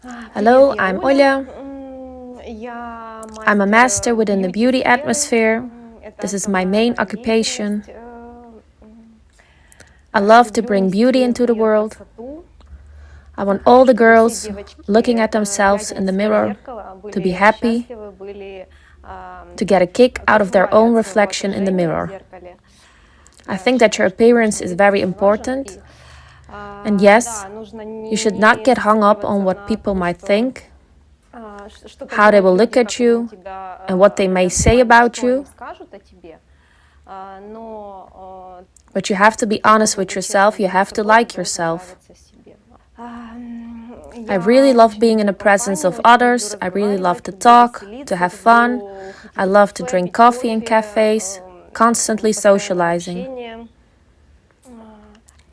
Hello, I'm Olha. I'm a master within the beauty atmosphere. This is my main occupation. I love to bring beauty into the world. I want all the girls looking at themselves in the mirror to be happy, to get a kick out of their own reflection in the mirror. I think that your appearance is very important. And yes, you should not get hung up on what people might think, how they will look at you, and what they may say about you. But you have to be honest with yourself, you have to like yourself. I really love being in the presence of others, I really love to talk, to have fun. I love to drink coffee in cafes, constantly socializing.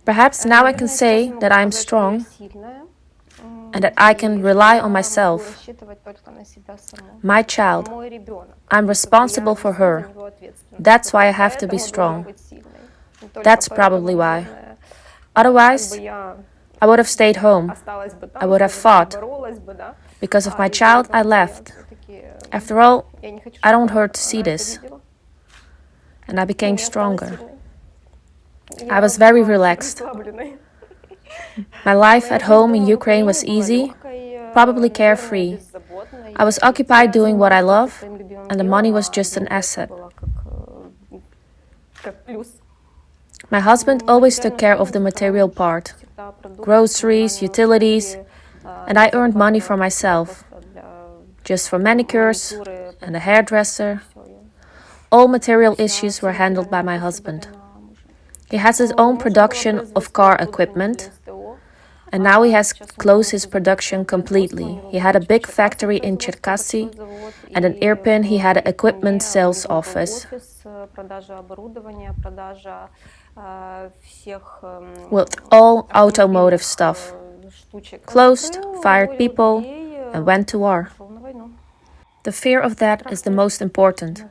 Perhaps now I can say that I am strong and that I can rely on myself. My child, I'm responsible for her. That's why I have to be strong. That's probably why. Otherwise, I would have stayed home. I would have fought. Because of my child, I left. After all, I don't want her to see this. And I became stronger. I was very relaxed. My life at home in Ukraine was easy, probably carefree. I was occupied doing what I love, and the money was just an asset. My husband always took care of the material part, groceries, utilities, and I earned money for myself, just for manicures and a hairdresser. All material issues were handled by my husband. He has his own production of car equipment, and now he has closed his production completely. He had a big factory in Cherkasy, and in Irpin he had an equipment sales office with all automotive stuff. Closed, fired people, and went to war. The fear of that is the most important.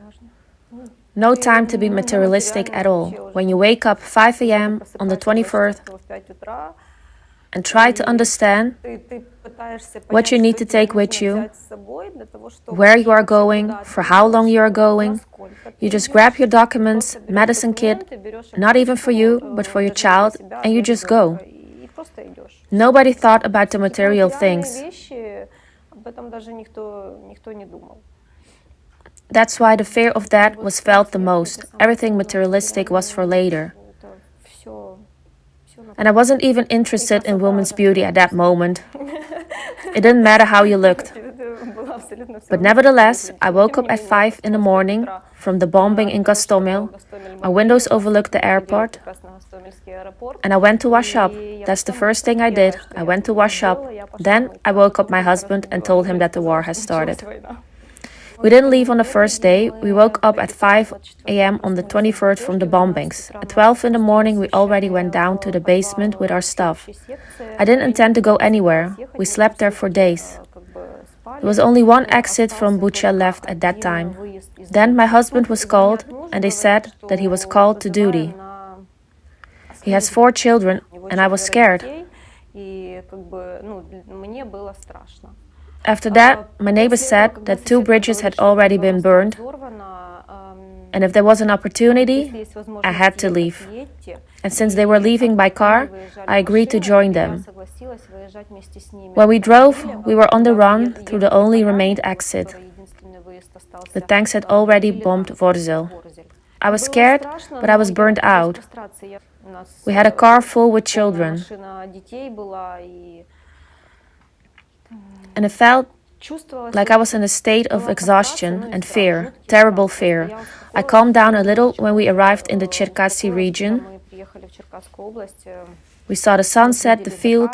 No time to be materialistic at all. When you wake up 5 a.m. on the 21st and try to understand what you need to take with you, where you are going, for how long you are going, you just grab your documents, medicine kit, not even for you, but for your child, and you just go. Nobody thought about the material things. That's why the fear of that was felt the most. Everything materialistic was for later. And I wasn't even interested in women's beauty at that moment. It didn't matter how you looked. But nevertheless, I woke up at 5 in the morning from the bombing in Gostomel. My windows overlooked the airport. And I went to wash up. That's the first thing I did. I went to wash up. Then I woke up my husband and told him that the war has started. We didn't leave on the first day. We woke up at 5 a.m. on the 23rd from the bombings. At 12 in the morning, we already went down to the basement with our stuff. I didn't intend to go anywhere. We slept there for days. There was only one exit from Bucha left at that time. Then my husband was called, and they said that he was called to duty. He has 4 children, and I was scared. After that, my neighbor said that 2 bridges had already been burned, and if there was an opportunity, I had to leave. And since they were leaving by car, I agreed to join them. When we drove, we were on the run through the only remained exit. The tanks had already bombed Vorzel. I was scared, but I was burned out. We had a car full with children. And it felt like I was in a state of exhaustion and fear, terrible fear. I calmed down a little when we arrived in the Cherkasy region. We saw the sunset, the field.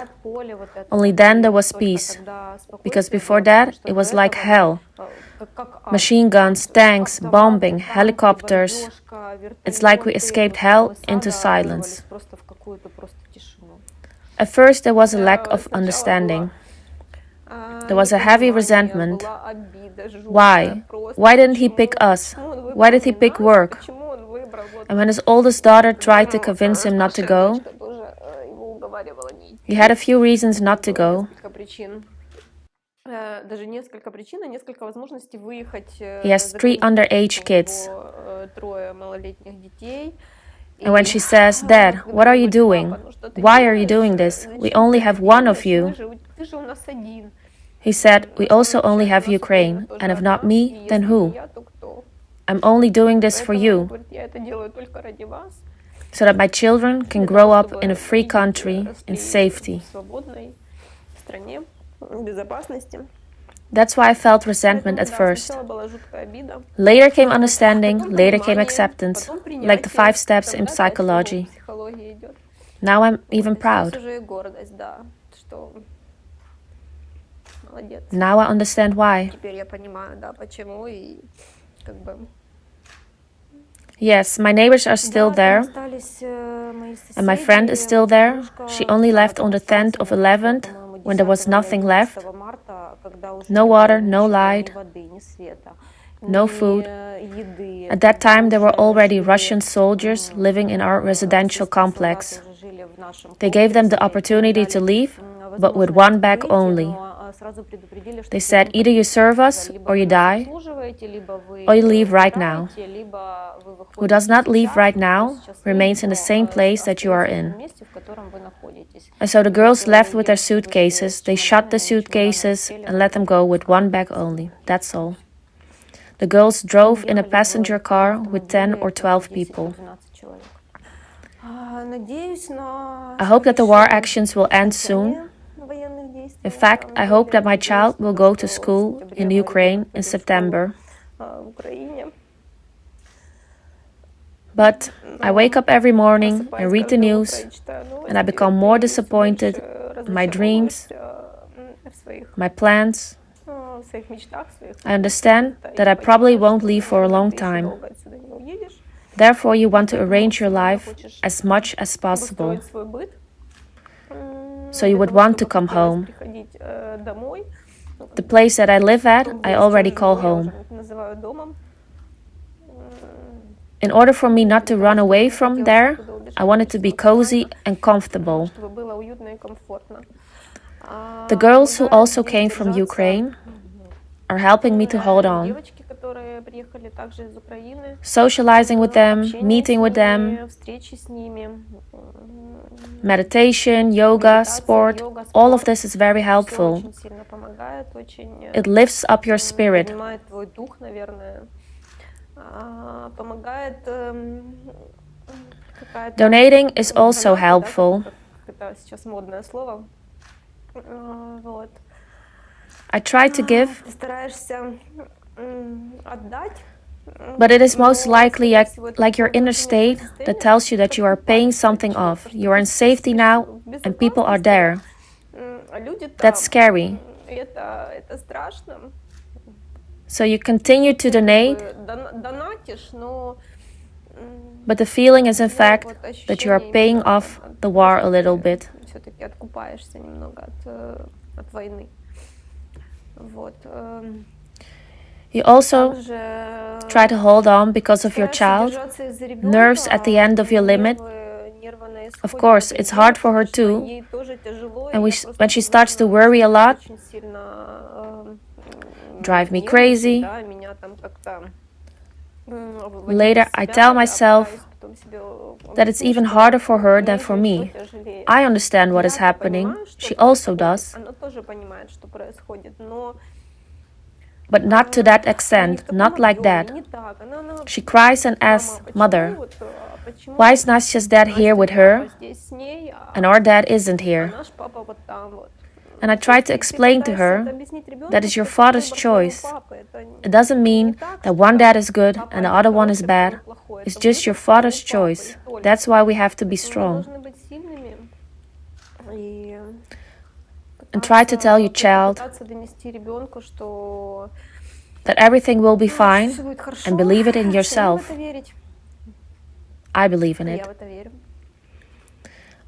Only then there was peace, because before that it was like hell. Machine guns, tanks, bombing, helicopters. It's like we escaped hell into silence. At first there was a lack of understanding. There was a heavy resentment. Why? Why didn't he pick us? Why did he pick work? And when his oldest daughter tried to convince him not to go, he had a few reasons not to go. He has 3 underage kids. And when she says, "Dad, what are you doing? Why are you doing this? We only have one of you." He said, "We also only have Ukraine, and if not me, then who? I'm only doing this for you, so that my children can grow up in a free country in safety." That's why I felt resentment at first. Later came understanding, later came acceptance, like the 5 steps in psychology. Now I'm even proud. Now I understand why. Yes, my neighbors are still there, and my friend is still there. She only left on the 10th of 11th, when there was nothing left. No water, no light, no food. At that time, there were already Russian soldiers living in our residential complex. They gave them the opportunity to leave, but with one bag only. They said, either you serve us or you die, or you leave right now. Who does not leave right now remains in the same place that you are in. And so the girls left with their suitcases. They shut the suitcases and let them go with one bag only. That's all. The girls drove in a passenger car with 10 or 12 people. I hope that the war actions will end soon. In fact, I hope that my child will go to school in Ukraine in September. But I wake up every morning and read the news, and I become more disappointed in my dreams, my plans. I understand that I probably won't leave for a long time. Therefore, you want to arrange your life as much as possible. So you would want to come home. The place that I live at, I already call home. In order for me not to run away from there, I want it to be cozy and comfortable. The girls who also came from Ukraine are helping me to hold on. Socializing with them, meeting with them, meditation, yoga, sport, all of this is very helpful. It lifts up your spirit. Donating is also helpful. I try to give, but it is most likely like your inner state that tells you that you are paying something off. You are in safety now, and people are there. That's scary. So you continue to donate, but the feeling is in fact that you are paying off the war a little bit. You also try to hold on because of your child. Nerves at the end of your limit. Of course, it's hard for her too. And when she starts to worry a lot, drive me crazy. Later, I tell myself that it's even harder for her than for me. I understand what is happening. She also does. But not to that extent, not like that. She cries and asks, "Mother, why is Nastya's dad here with her, and our dad isn't here?" And I try to explain to her that it's your father's choice. It doesn't mean that one dad is good and the other one is bad. It's just your father's choice. That's why we have to be strong. And try to tell your child that everything will be fine, and believe it in yourself. I believe in it.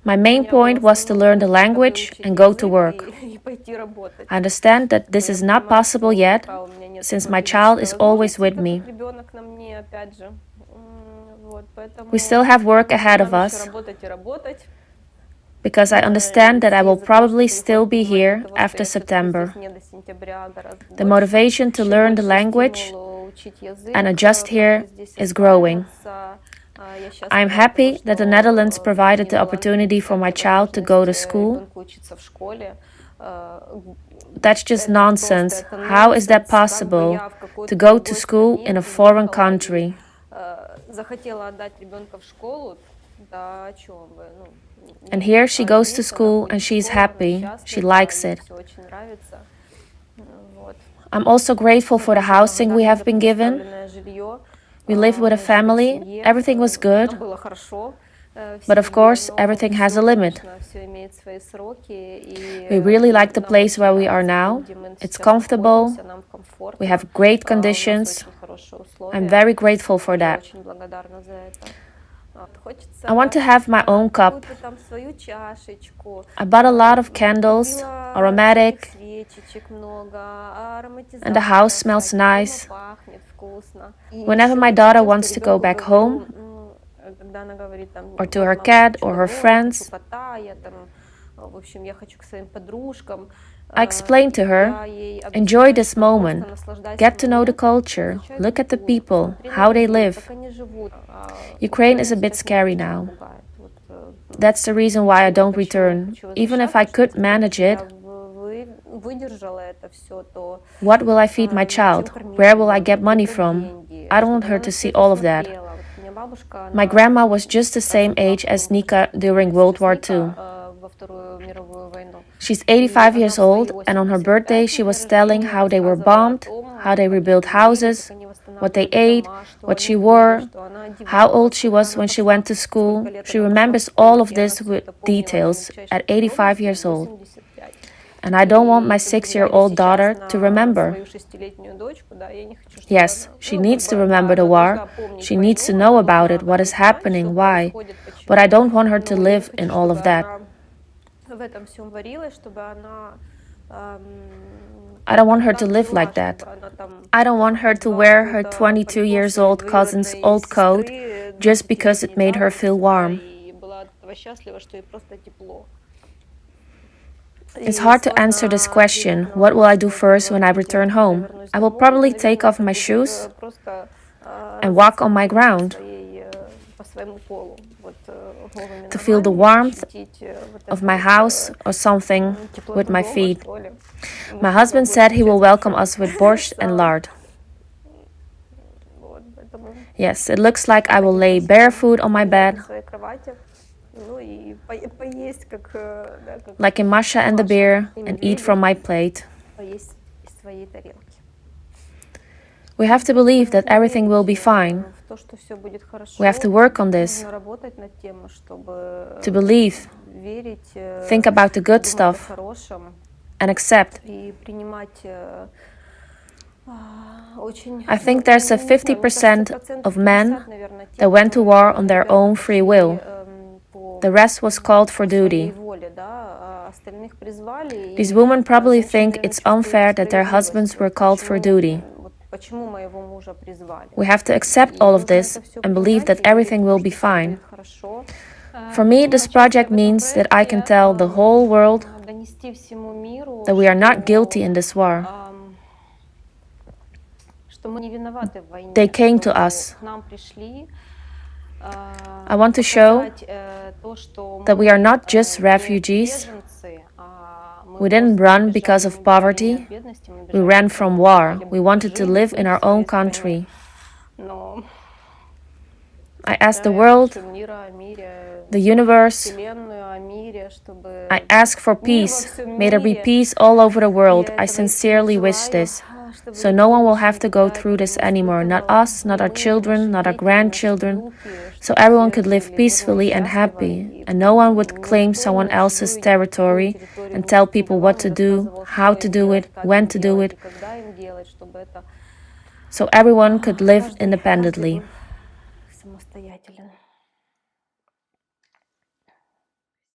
My main point was to learn the language and go to work. I understand that this is not possible yet, since my child is always with me. We still have work ahead of us. because I understand that I will probably still be here after September. The motivation to learn the language and adjust here is growing. I'm happy that the Netherlands provided the opportunity for my child to go to school. That's just nonsense. How is that possible, to go to school in a foreign country? And here she goes to school and she's happy. She likes it. I'm also grateful for the housing we have been given. We live with a family. Everything was good. But of course, everything has a limit. We really like the place where we are now. It's comfortable. We have great conditions. I'm very grateful for that. I want to have my own cup. I bought a lot of candles, aromatic, and the house smells nice. Whenever my daughter wants to go back home, or to her cat or her friends, I explain to her, enjoy this moment, get to know the culture, look at the people, how they live. Ukraine is a bit scary now. That's the reason why I don't return. Even if I could manage it, what will I feed my child? Where will I get money from? I don't want her to see all of that. My grandma was just the same age as Nika during World War II. She's 85 years old, and on her birthday she was telling how they were bombed, how they rebuilt houses, what they ate, what she wore, how old she was when she went to school. She remembers all of this with details at 85 years old. And I don't want my 6-year-old daughter to remember. Yes, she needs to remember the war. She needs to know about it, what is happening, why. But I don't want her to live in all of that. I don't want her to live like that. I don't want her to wear her 22 years old cousin's old coat just because it made her feel warm. It's hard to answer this question. What will I do first when I return home? I will probably take off my shoes and walk on my ground to feel the warmth of my house or something with my feet. My husband said he will welcome us with borscht and lard. Yes, it looks like I will lay barefoot on my bed, like in Masha and the bear, and eat from my plate. We have to believe that everything will be fine. We have to work on this, to believe, think about the good stuff, and accept. I think there's a 50% of men that went to war on their own free will. The rest was called for duty. These women probably think it's unfair that their husbands were called for duty. We have to accept all of this and believe that everything will be fine. For me, this project means that I can tell the whole world that we are not guilty in this war. They came to us. I want to show that we are not just refugees. We didn't run because of poverty. We ran from war. We wanted to live in our own country. I ask the world, the universe, I ask for peace. May there be peace all over the world. I sincerely wish this. So no one will have to go through this anymore. Not us, not our children, not our grandchildren. So everyone could live peacefully and happy. And no one would claim someone else's territory and tell people what to do, how to do it, when to do it. So everyone could live independently.